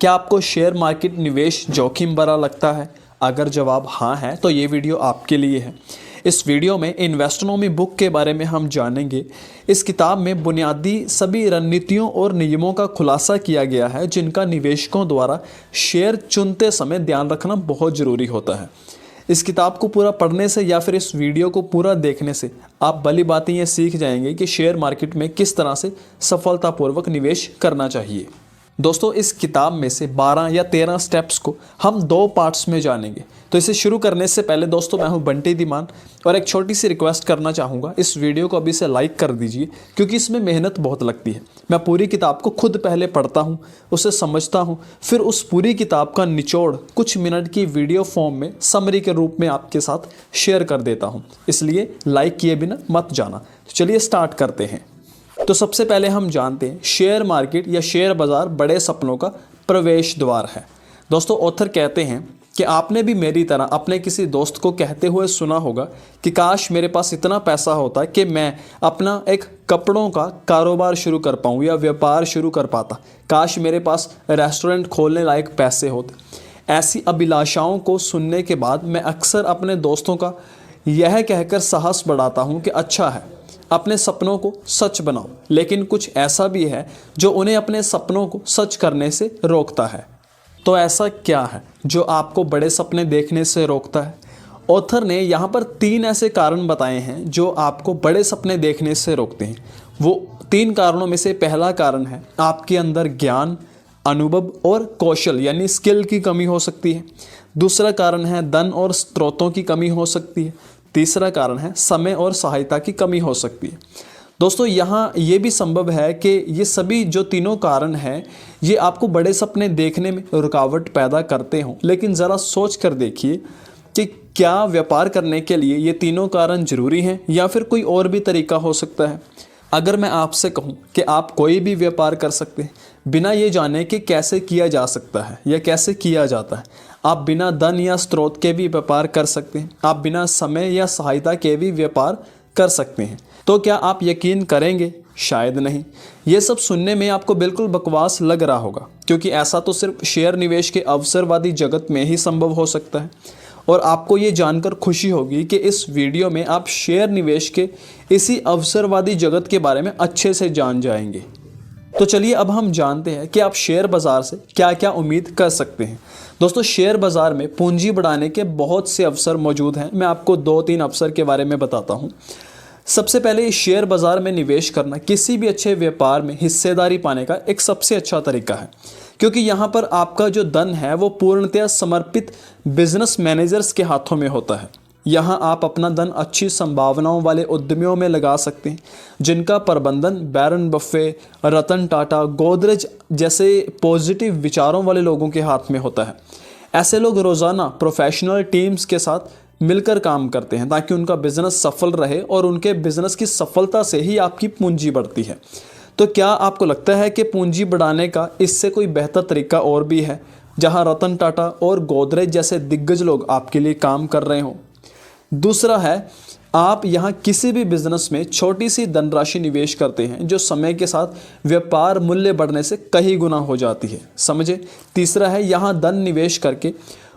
क्या आपको share market निवेश जोखिम भरा लगता है? अगर जवाब हाँ है तो ये वीडियो आपके लिए है। इस वीडियो में इन्वेस्टोनॉमी बुक के बारे में हम जानेंगे। इस किताब में बुनियादी सभी रणनीतियों और नियमों का खुलासा किया गया है जिनका निवेशकों द्वारा शेयर चुनते समय ध्यान रखना बहुत ज़रूरी होता है। इस किताब को पूरा पढ़ने से या फिर इस वीडियो को पूरा देखने से आप भली बातें ये सीख जाएंगे कि शेयर मार्केट में किस तरह से सफलतापूर्वक निवेश करना चाहिए। दोस्तों, इस किताब में से 12 या 13 स्टेप्स को हम 2 पार्ट्स में जानेंगे। तो इसे शुरू करने से पहले दोस्तों, मैं हूं बंटी धीमान और एक छोटी सी रिक्वेस्ट करना चाहूँगा, इस वीडियो को अभी से लाइक कर दीजिए क्योंकि इसमें मेहनत बहुत लगती है। मैं पूरी किताब को खुद पहले पढ़ता हूँ, उसे समझता हूँ, फिर उस पूरी किताब का निचोड़ कुछ मिनट की वीडियो फॉर्म में समरी के रूप में आपके साथ शेयर कर देता हूँ, इसलिए लाइक किए बिना मत जाना। तो चलिए स्टार्ट करते हैं। तो सबसे पहले हम जानते हैं शेयर मार्केट या शेयर बाज़ार बड़े सपनों का प्रवेश द्वार है। दोस्तों, ऑथर कहते हैं कि आपने भी मेरी तरह अपने किसी दोस्त को कहते हुए सुना होगा कि काश मेरे पास इतना पैसा होता कि मैं अपना एक कपड़ों का कारोबार शुरू कर पाऊँ या व्यापार शुरू कर पाता। काश मेरे पास रेस्टोरेंट खोलने लायक पैसे होते। ऐसी अभिलाषाओं को सुनने के बाद मैं अक्सर अपने दोस्तों का यह कहकर साहस बढ़ाता हूँ कि अच्छा है, अपने सपनों को सच बनाओ। लेकिन कुछ ऐसा भी है जो उन्हें अपने सपनों को सच करने से रोकता है। तो ऐसा क्या है जो आपको बड़े सपने देखने से रोकता है? ऑथर ने यहाँ पर 3 ऐसे कारण बताए हैं जो आपको बड़े सपने देखने से रोकते हैं। वो 3 कारणों में से पहला कारण है आपके अंदर ज्ञान, अनुभव और कौशल यानी स्किल की कमी हो सकती है। दूसरा कारण है धन और स्रोतों की कमी हो सकती है। तीसरा कारण है समय और सहायता की कमी हो सकती है। दोस्तों, यहाँ ये भी संभव है कि ये सभी जो तीनों कारण हैं ये आपको बड़े सपने देखने में रुकावट पैदा करते हों, लेकिन ज़रा सोच कर देखिए कि क्या व्यापार करने के लिए ये तीनों कारण जरूरी हैं या फिर कोई और भी तरीका हो सकता है। अगर मैं आपसे कहूँ कि आप कोई भी व्यापार कर सकते हैं बिना ये जाने कि कैसे किया जा सकता है या कैसे किया जाता है, आप बिना धन या स्रोत के भी व्यापार कर सकते हैं, आप बिना समय या सहायता के भी व्यापार कर सकते हैं, तो क्या आप यकीन करेंगे? शायद नहीं। ये सब सुनने में आपको बिल्कुल बकवास लग रहा होगा क्योंकि ऐसा तो सिर्फ शेयर निवेश के अवसरवादी जगत में ही संभव हो सकता है। और आपको ये जानकर खुशी होगी कि इस वीडियो में आप शेयर निवेश के इसी अवसरवादी जगत के बारे में अच्छे से जान जाएंगे। तो चलिए अब हम जानते हैं कि आप शेयर बाज़ार से क्या क्या उम्मीद कर सकते हैं। दोस्तों, शेयर बाज़ार में पूंजी बढ़ाने के बहुत से अवसर मौजूद हैं। मैं आपको 2-3 अवसर के बारे में बताता हूँ। सबसे पहले, शेयर बाज़ार में निवेश करना किसी भी अच्छे व्यापार में हिस्सेदारी पाने का एक सबसे अच्छा तरीका है क्योंकि यहाँ पर आपका जो धन है वो पूर्णतः समर्पित बिजनेस मैनेजर्स के हाथों में होता है। यहाँ आप अपना धन अच्छी संभावनाओं वाले उद्यमियों में लगा सकते हैं जिनका प्रबंधन बैरन बफे, रतन टाटा, गोदरेज जैसे पॉजिटिव विचारों वाले लोगों के हाथ में होता है। ऐसे लोग रोज़ाना प्रोफेशनल टीम्स के साथ मिलकर काम करते हैं ताकि उनका बिजनेस सफल रहे और उनके बिजनेस की सफलता से ही आपकी पूंजी बढ़ती है। तो क्या आपको लगता है कि पूंजी बढ़ाने का इससे कोई बेहतर तरीका और भी है जहां रतन टाटा और गोदरेज जैसे दिग्गज लोग आपके लिए काम कर रहे हों? दूसरा है, आप यहाँ किसी भी बिजनेस में छोटी सी धनराशि निवेश करते हैं जो समय के साथ व्यापार मूल्य बढ़ने से कई गुना हो जाती है। समझे? तीसरा है, यहाँ धन निवेश करके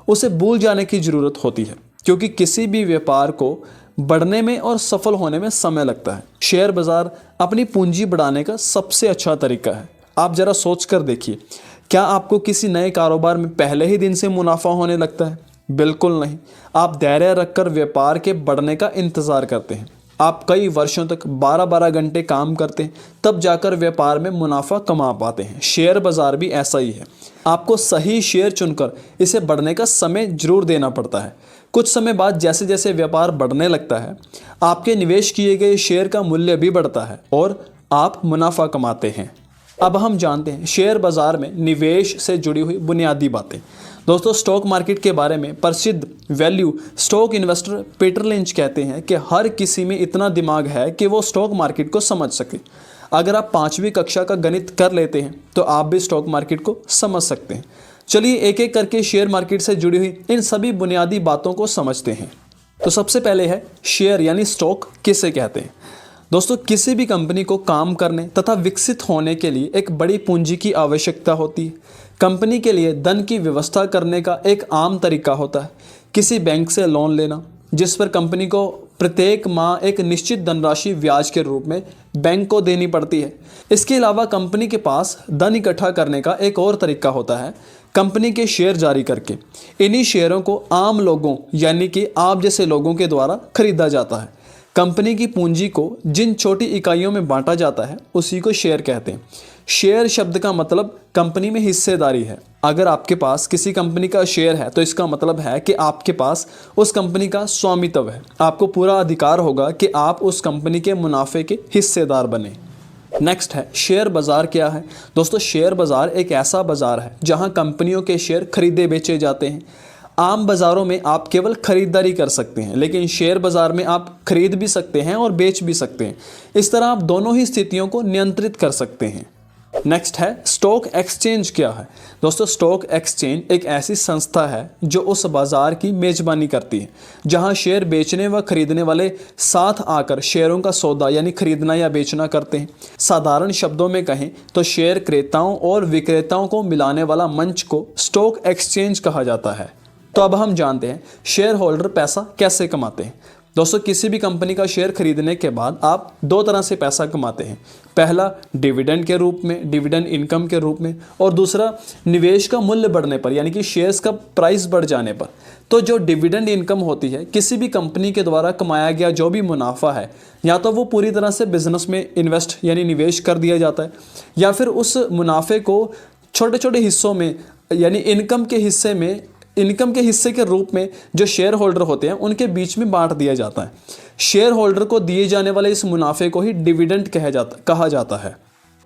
उसे भूल जाने की ज़रूरत होती है क्योंकि किसी भी व्यापार को बढ़ने में और सफल होने में समय लगता है। शेयर बाज़ार अपनी पूंजी बढ़ाने का सबसे अच्छा तरीका है। आप ज़रा सोच कर देखिए, क्या आपको किसी नए कारोबार में पहले ही दिन से मुनाफा होने लगता है? बिल्कुल नहीं। आप धैर्य रखकर व्यापार के बढ़ने का इंतज़ार करते हैं। आप कई वर्षों तक 12-12 घंटे काम करते हैं, तब जाकर व्यापार में मुनाफा कमा पाते हैं। शेयर बाज़ार भी ऐसा ही है। आपको सही शेयर चुनकर इसे बढ़ने का समय जरूर देना पड़ता है। कुछ समय बाद जैसे जैसे व्यापार बढ़ने लगता है, आपके निवेश किए गए शेयर का मूल्य भी बढ़ता है और आप मुनाफा कमाते हैं। अब हम जानते हैं शेयर बाज़ार में निवेश से जुड़ी हुई बुनियादी बातें। दोस्तों, स्टॉक मार्केट के बारे में प्रसिद्ध value stock investor Peter lynch कहते हैं कि हर किसी में इतना दिमाग है कि वो स्टॉक मार्केट को समझ सके। अगर आप 5वीं कक्षा का गणित कर लेते हैं तो आप भी स्टॉक मार्केट को समझ सकते हैं। चलिए एक एक करके शेयर मार्केट से जुड़ी हुई इन सभी बुनियादी बातों को समझते हैं। तो सबसे पहले है शेयर यानी स्टॉक किसे कहते हैं। दोस्तों, किसी भी कंपनी को काम करने तथा विकसित होने के लिए एक बड़ी पूंजी की आवश्यकता होती है। कंपनी के लिए धन की व्यवस्था करने का एक आम तरीका होता है किसी बैंक से लोन लेना, जिस पर कंपनी को प्रत्येक माह एक निश्चित धनराशि ब्याज के रूप में बैंक को देनी पड़ती है। इसके अलावा कंपनी के पास धन इकट्ठा करने का एक और तरीका होता है कंपनी के शेयर जारी करके। इन्हीं शेयरों को आम लोगों यानी कि आप जैसे लोगों के द्वारा खरीदा जाता है। कंपनी की पूंजी को जिन छोटी इकाइयों में बांटा जाता है उसी को शेयर कहते हैं। शेयर शब्द का मतलब कंपनी में हिस्सेदारी है। अगर आपके पास किसी कंपनी का शेयर है तो इसका मतलब है कि आपके पास उस कंपनी का स्वामित्व है। आपको पूरा अधिकार होगा कि आप उस कंपनी के मुनाफे के हिस्सेदार बने। नेक्स्ट है शेयर बाजार क्या है। दोस्तों, शेयर बाजार एक ऐसा बाजार है जहां कंपनियों के शेयर खरीदे बेचे जाते हैं। आम बाजारों में आप केवल खरीदारी कर सकते हैं, लेकिन शेयर बाजार में आप खरीद भी सकते हैं और बेच भी सकते हैं। इस तरह आप दोनों ही स्थितियों को नियंत्रित कर सकते हैं। नेक्स्ट है स्टॉक एक्सचेंज क्या है। दोस्तों, स्टॉक एक्सचेंज एक ऐसी संस्था है जो उस बाजार की मेजबानी करती है जहां शेयर बेचने व खरीदने वाले साथ आकर शेयरों का सौदा यानी खरीदना या बेचना करते हैं। साधारण शब्दों में कहें तो शेयर क्रेताओं और विक्रेताओं को मिलाने वाला मंच को स्टॉक एक्सचेंज कहा जाता है। तो अब हम जानते हैं शेयर होल्डर पैसा कैसे कमाते हैं। दोस्तों, किसी भी कंपनी का शेयर खरीदने के बाद आप दो तरह से पैसा कमाते हैं। पहला डिविडेंड के रूप में, डिविडेंड इनकम के रूप में, और दूसरा निवेश का मूल्य बढ़ने पर यानी कि शेयर्स का प्राइस बढ़ जाने पर। तो जो डिविडेंड इनकम होती है, किसी भी कंपनी के द्वारा कमाया गया जो भी मुनाफा है, या तो वो पूरी तरह से बिजनेस में इन्वेस्ट यानी निवेश कर दिया जाता है, या फिर उस मुनाफे को छोटे छोटे हिस्सों में यानी इनकम के हिस्से के रूप में जो शेयर होल्डर होते हैं उनके बीच में बांट दिया जाता है। शेयर होल्डर को दिए जाने वाले इस मुनाफे को ही डिविडेंड कहा जाता है।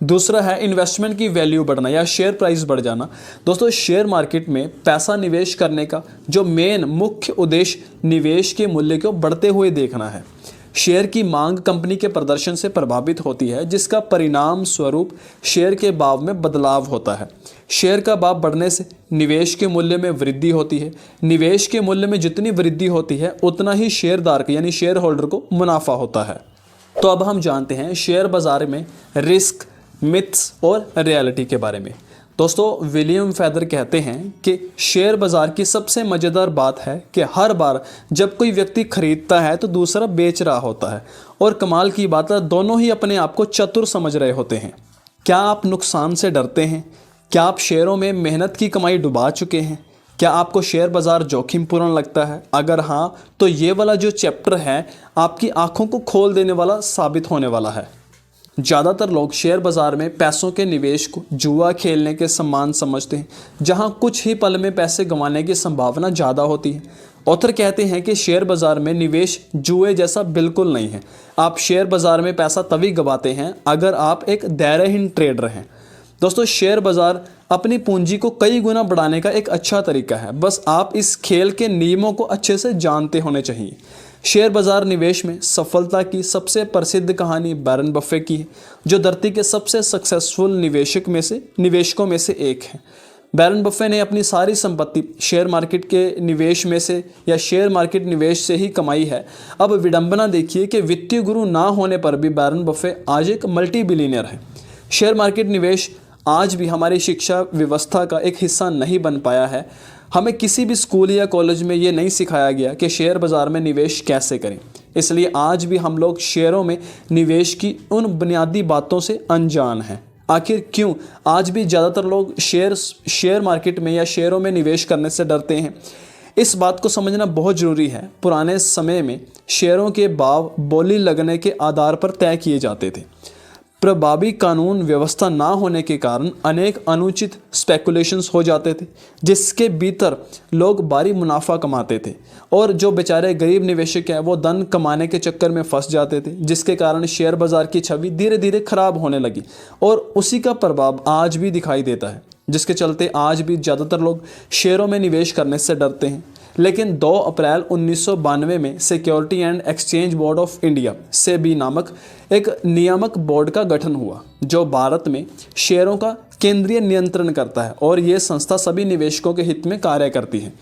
दूसरा है इन्वेस्टमेंट की वैल्यू बढ़ना या शेयर प्राइस बढ़ जाना। दोस्तों, शेयर मार्केट में पैसा निवेश करने का जो मुख्य उद्देश्य निवेश के मूल्य को बढ़ते हुए देखना है। शेयर की मांग कंपनी के प्रदर्शन से प्रभावित होती है, जिसका परिणाम स्वरूप शेयर के भाव में बदलाव होता है। शेयर का भाव बढ़ने से निवेश के मूल्य में वृद्धि होती है। निवेश के मूल्य में जितनी वृद्धि होती है उतना ही शेयरधारक यानी शेयर होल्डर को मुनाफा होता है। तो अब हम जानते हैं शेयर बाजार में रिस्क, मिथ्स और रियलिटी के बारे में। दोस्तों, विलियम फेदर कहते हैं कि शेयर बाजार की सबसे मज़ेदार बात है कि हर बार जब कोई व्यक्ति खरीदता है तो दूसरा बेच रहा होता है, और कमाल की बात है दोनों ही अपने आप को चतुर समझ रहे होते हैं। क्या आप नुकसान से डरते हैं? क्या आप शेयरों में मेहनत की कमाई डुबा चुके हैं? क्या आपको शेयर बाजार जोखिमपूर्ण लगता है? अगर हाँ, तो ये वाला जो चैप्टर है आपकी आंखों को खोल देने वाला साबित होने वाला है। ज़्यादातर लोग शेयर बाजार में पैसों के निवेश को जुआ खेलने के समान समझते हैं, जहां कुछ ही पल में पैसे गंवाने की संभावना ज़्यादा होती है। ऑथर कहते हैं कि शेयर बाजार में निवेश जुए जैसा बिल्कुल नहीं है। आप शेयर बाजार में पैसा तभी गंवाते हैं अगर आप एक धैर्यहीन ट्रेडर हैं। दोस्तों, शेयर बाजार अपनी पूंजी को कई गुना बढ़ाने का एक अच्छा तरीका है, बस आप इस खेल के नियमों को अच्छे से जानते होने चाहिए। शेयर बाजार निवेश में सफलता की सबसे प्रसिद्ध कहानी वॉरेन बफे की है, जो धरती के सबसे सक्सेसफुल निवेशकों में से एक है। वॉरेन बफे ने अपनी सारी संपत्ति शेयर मार्केट के निवेश में से या शेयर मार्केट निवेश से ही कमाई है। अब विडंबना देखिए कि वित्तीय गुरु ना होने पर भी वॉरेन बफे आज एक मल्टी बिलियनर है। शेयर मार्केट निवेश आज भी हमारी शिक्षा व्यवस्था का एक हिस्सा नहीं बन पाया है। हमें किसी भी स्कूल या कॉलेज में ये नहीं सिखाया गया कि शेयर बाज़ार में निवेश कैसे करें। इसलिए आज भी हम लोग शेयरों में निवेश की उन बुनियादी बातों से अनजान हैं। आखिर क्यों आज भी ज़्यादातर लोग शेयर मार्केट में या शेयरों में निवेश करने से डरते हैं? इस बात को समझना बहुत ज़रूरी है। पुराने समय में शेयरों के भाव बोली लगने के आधार पर तय किए जाते थे। प्रभावी कानून व्यवस्था ना होने के कारण अनेक अनुचित स्पेकुलेशंस हो जाते थे, जिसके भीतर लोग भारी मुनाफा कमाते थे, और जो बेचारे गरीब निवेशक हैं वो धन कमाने के चक्कर में फंस जाते थे, जिसके कारण शेयर बाजार की छवि धीरे धीरे खराब होने लगी। और उसी का प्रभाव आज भी दिखाई देता है, जिसके चलते आज भी ज़्यादातर लोग शेयरों में निवेश करने से डरते हैं। लेकिन 2 अप्रैल 1992 में security and exchange board of India SEBI नामक एक नियामक बोर्ड का गठन हुआ, जो भारत में शेयरों का केंद्रीय नियंत्रण करता है, और ये संस्था सभी निवेशकों के हित में कार्य करती है।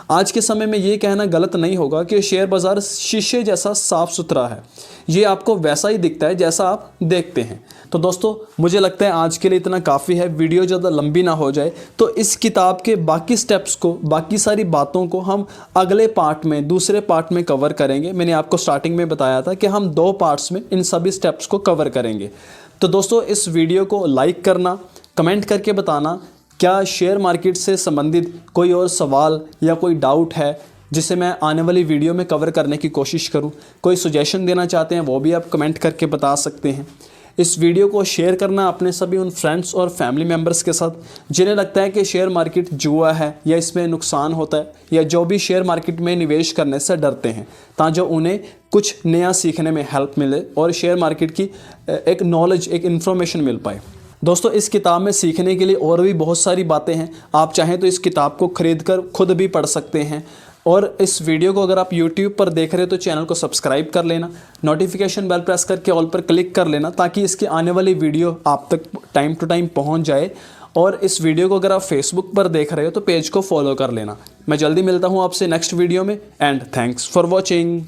आज के समय में ये कहना गलत नहीं होगा कि शेयर बाज़ार शीशे जैसा साफ़ सुथरा है, ये आपको वैसा ही दिखता है जैसा आप देखते हैं। तो दोस्तों मुझे लगता है आज के लिए इतना काफ़ी है, वीडियो ज़्यादा लंबी ना हो जाए, तो इस किताब के बाकी स्टेप्स को, बाकी सारी बातों को हम अगले पार्ट में, दूसरे पार्ट में कवर करेंगे। मैंने आपको स्टार्टिंग में बताया था कि हम 2 पार्ट्स में इन सभी स्टेप्स को कवर करेंगे। तो दोस्तों इस वीडियो को लाइक करना, कमेंट करके बताना क्या शेयर मार्केट से संबंधित कोई और सवाल या कोई डाउट है जिसे मैं आने वाली वीडियो में कवर करने की कोशिश करूं। कोई सजेशन देना चाहते हैं वो भी आप कमेंट करके बता सकते हैं। इस वीडियो को शेयर करना अपने सभी उन फ्रेंड्स और फैमिली मेम्बर्स के साथ जिन्हें लगता है कि शेयर मार्केट जुआ है या इसमें नुकसान होता है, या जो भी शेयर मार्केट में निवेश करने से डरते हैं, ताकि उन्हें कुछ नया सीखने में हेल्प मिले और शेयर मार्केट की एक नॉलेज, एक इन्फॉर्मेशन मिल पाए। दोस्तों इस किताब में सीखने के लिए और भी बहुत सारी बातें हैं। आप चाहें तो इस किताब को खरीद कर खुद भी पढ़ सकते हैं। और इस वीडियो को अगर आप YouTube पर देख रहे हो तो चैनल को सब्सक्राइब कर लेना, नोटिफिकेशन बेल प्रेस करके ऑल पर क्लिक कर लेना, ताकि इसकी आने वाली वीडियो आप तक टाइम टू टाइम पहुंच जाए। और इस वीडियो को अगर आप फेसबुक पर देख रहे हो तो पेज को फॉलो कर लेना। मैं जल्दी मिलता हूं आपसे नेक्स्ट वीडियो में, एंड थैंक्स फॉर वॉचिंग।